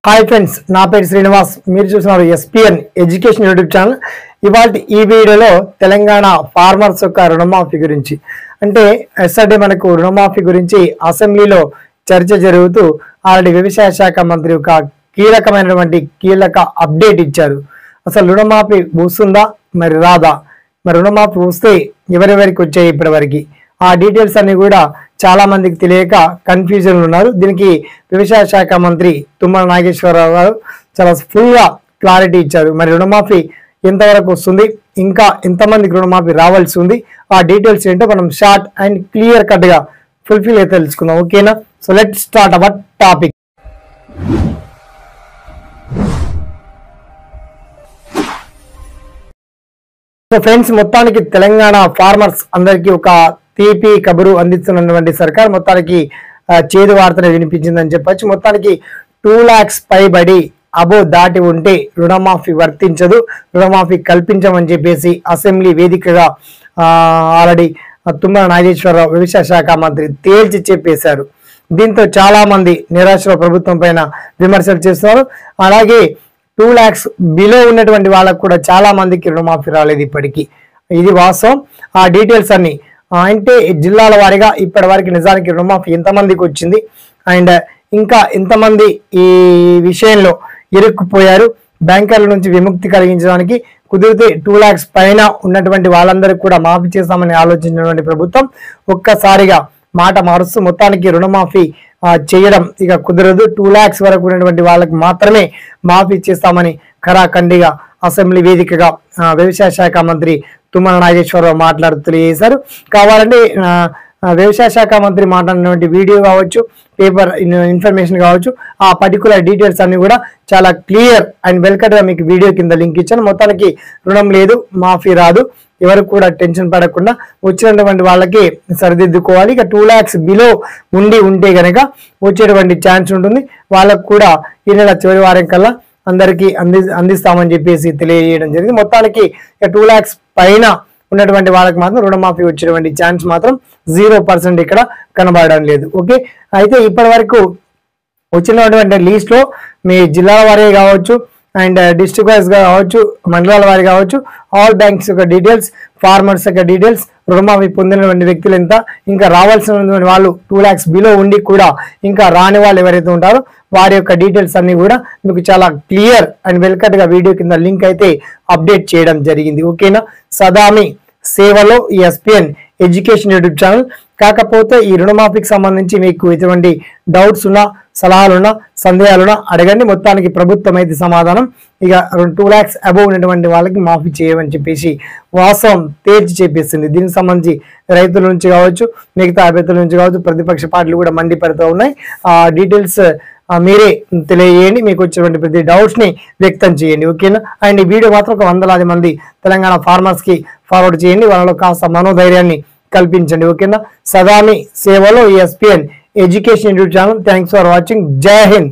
Hi friends, నా పేరు శ్రీనివాస్. మీరు చూస్తున్నారు ఎస్పీఎన్ ఎడ్యుకేషన్ యూట్యూబ్ ఛానల్. ఇవాళ ఈ వీడియోలో తెలంగాణ ఫార్మర్స్ యొక్క రుణమాఫీ గురించి, అంటే ఎస్ఆర్డే మనకు రుణమాఫీ గురించి అసెంబ్లీలో చర్చ జరుగుతూ ఆల్రెడీ వ్యవసాయ శాఖ మంత్రి ఒక కీలక అప్డేట్ ఇచ్చారు. అసలు రుణమాఫీ వస్తుందా మరి రాదా, మరి రుణమాఫీ వస్తే ఎవరెవరికి వచ్చాయి ఇప్పటివరకు, ఆ డీటెయిల్స్ అన్ని కూడా చాలా మందికి తెలియక కన్ఫ్యూజన్ ఉన్నారు. దీనికి వ్యవసాయ శాఖ మంత్రి తుమ్మల నాగేశ్వరరావు గారు చాలా ఫుల్ గా క్లారిటీ ఇచ్చారు. మరి రుణమాఫీ ఎంతవరకు వస్తుంది, ఇంకా ఎంతమందికి రుణమాఫీ రావాల్సి ఉంది, ఆ డీటెయిల్స్ ఏంటో మనం షార్ట్ అండ్ క్లియర్ కట్ గా ఫుల్ఫిల్ అయితే తెలుసుకుందాం. ఓకేనా? So let start our topic. So friends, మొత్తానికి తెలంగాణ ఫార్మర్స్ అందరికీ ఒక తీపి కబురు అందిస్తున్నటువంటి సర్కార్ మొత్తానికి చేదు వార్తను వినిపించిందని చెప్పొచ్చు. మొత్తానికి 2 lakhs పైబడి అబో దాటి ఉంటే రుణమాఫీ వర్తించదు, రుణమాఫీ కల్పించమని చెప్పేసి అసెంబ్లీ వేదికగా ఆల్రెడీ తుమ్మల నాగేశ్వరరావు వ్యవసాయ శాఖ మంత్రి తేల్చి చెప్పేశారు. దీంతో చాలా మంది నిరాశలో ప్రభుత్వం పైన విమర్శలు చేస్తున్నారు. అలాగే 2 lakhs బిలో ఉన్నటువంటి వాళ్ళకు కూడా చాలా మందికి రుణమాఫీ రాలేదు ఇప్పటికీ. ఇది వాస్తవం. ఆ డీటెయిల్స్ అన్ని అంటే జిల్లాల వారీగా ఇప్పటి వరకు నిజానికి రుణమాఫీ ఎంతమందికి వచ్చింది అండ్ ఇంకా ఎంతమంది ఈ విషయంలో ఇరుక్కుపోయారు, బ్యాంకర్ల నుంచి విముక్తి కలిగించడానికి కుదిరితే 2 lakhs పైన ఉన్నటువంటి వాళ్ళందరికీ కూడా మాఫీ చేస్తామని ఆలోచించినటువంటి ప్రభుత్వం ఒక్కసారిగా మాట మారుస్తూ మొత్తానికి రుణమాఫీ చేయడం ఇక కుదరదు, 2 lakhs వరకు ఉన్నటువంటి వాళ్ళకి మాత్రమే మాఫీ చేస్తామని ఖరాఖండిగా అసెంబ్లీ వేదికగా వ్యవసాయ శాఖ మంత్రి తుమ్మల నాగేశ్వరరావు మాట్లాడుతూ తెలియజేశారు. కావాలంటే వ్యవసాయ శాఖ మంత్రి మాట్లాడినటువంటి వీడియో కావచ్చు, పేపర్ ఇన్ఫర్మేషన్ కావచ్చు, ఆ పర్టికులర్ డీటెయిల్స్ అన్ని కూడా చాలా క్లియర్ అండ్ వెల్కట్గా మీకు వీడియో కింద లింక్ ఇచ్చాను. మొత్తానికి రుణం లేదు, మాఫీ రాదు, ఎవరు కూడా టెన్షన్ పడకుండా వచ్చినటువంటి వాళ్ళకి సరిదిద్దుకోవాలి. ఇక 2 lakhs బిలో ఉంటే గనక వచ్చేటువంటి ఛాన్స్ ఉంటుంది. వాళ్ళకు కూడా ఈ నెల చివరి వారం కల్లా అందరికీ అందిస్తామని చెప్పేసి తెలియజేయడం జరిగింది. మొత్తానికి 2 lakhs పైన ఉన్నటువంటి వాళ్ళకి మాత్రం రుణమాఫీ వచ్చేటువంటి ఛాన్స్ మాత్రం 0% ఇక్కడ కనబడడం లేదు. ఓకే, అయితే ఇప్పటి వరకు వచ్చినటువంటి లిస్ట్ లో మీ జిల్లాల వారీ కావచ్చు అండ్ డిస్ట్రిక్ట్ వైజ్ గా కావచ్చు, మండలాల వారి కావచ్చు, ఆల్ బ్యాంక్స్ యొక్క డీటెయిల్స్, ఫార్మర్స్ యొక్క డీటెయిల్స్, రుణమాఫీ పొందినటువంటి వ్యక్తులు ఎంత, ఇంకా రావాల్సినటువంటి వాళ్ళు 2 lakhs బిలో ఉండి కూడా ఇంకా రాని వాళ్ళు ఎవరైతే ఉంటారో వారి యొక్క డీటెయిల్స్ అన్ని కూడా మీకు చాలా క్లియర్ అండ్ వెల్కట్ గా వీడియో కింద లింక్ అయితే అప్డేట్ చేయడం జరిగింది. ఓకేనా? సదామి సేవలో ఎస్పీఎన్ ఎడ్యుకేషన్ యూట్యూబ్ ఛానల్. కాకపోతే ఈ రుణమాఫీకి సంబంధించి మీకు ఎటువంటి డౌట్స్ ఉన్నా, సలహాలున్నా, సందేహాలున్నా అడగండి. మొత్తానికి ప్రభుత్వం అయితే సమాధానం ఇక 2 lakhs అబోవ్ ఉన్నటువంటి వాళ్ళకి మాఫీ చేయమని చెప్పేసి వాస్తవం తేల్చి చెప్పేసింది. దీనికి సంబంధించి రైతుల నుంచి కావచ్చు, మిగతా అభ్యర్థుల నుంచి కావచ్చు, ప్రతిపక్ష పార్టీలు కూడా మండిపడుతూ ఉన్నాయి. ఆ డీటెయిల్స్ మీరే తెలియజేయండి, మీకు వచ్చేటువంటి ప్రతి డౌట్స్ ని వ్యక్తం చేయండి. ఓకేనా? అండ్ ఈ వీడియో మాత్రం ఒక 100,000 మంది తెలంగాణ ఫార్మర్స్ కి ఫార్వర్డ్ చేయండి, వాళ్ళలో కాస్త మనోధైర్యాన్ని కల్పించండి. ఓకేనా? సదామి సేవలో SPN education YouTube channel. Thanks for watching. జై హింద్.